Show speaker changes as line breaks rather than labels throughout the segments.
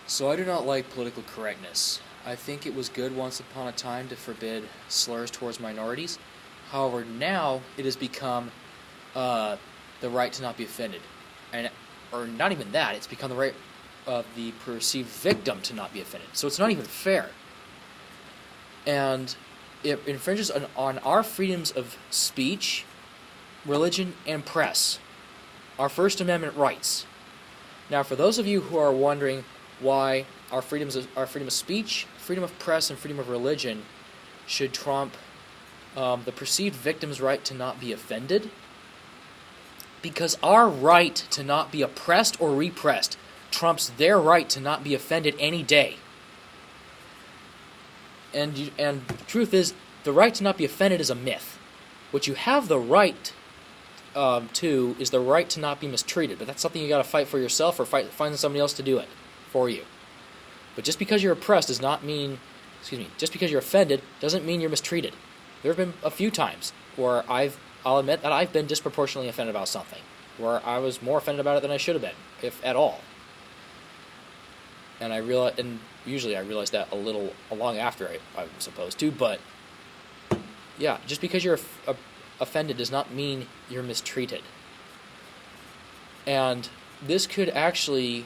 So I do not like political correctness. I think it was good once upon a time to forbid slurs towards minorities. However, now it has become the right to not be offended, and or not even that. It's become the right of the perceived victim to not be offended. So it's not even fair, and it infringes on our freedoms of speech, religion, and press, our First Amendment rights. Now, for those of you who are wondering why our freedom of speech, freedom of press, and freedom of religion should trump the perceived victim's right to not be offended, because our right to not be oppressed or repressed trumps their right to not be offended any day. And the truth is, the right to not be offended is a myth. What you have the right to is the right to not be mistreated, but that's something you got to fight for yourself or find somebody else to do it for you. But just because you're oppressed does not mean, just because you're offended doesn't mean you're mistreated. There have been a few times where I'll admit that I've been disproportionately offended about something, where I was more offended about it than I should have been, if at all. And usually I realize that long after I'm supposed to, but yeah, just because you're offended does not mean you're mistreated. And this could actually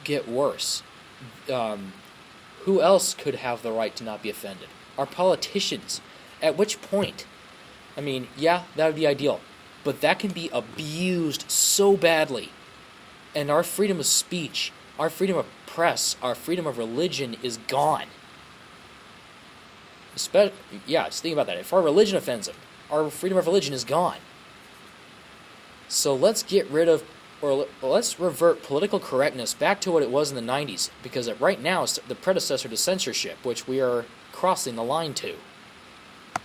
get worse. Who else could have the right to not be offended? Our politicians. At which point? I mean, yeah, that would be ideal, but that can be abused so badly. And our freedom of speech, our freedom of press, our freedom of religion is gone. Just think about that. If our religion offends them, our freedom of religion is gone. So let's get rid of, or let's revert political correctness back to what it was in the 90s, because right now it's the predecessor to censorship, which we are crossing the line to.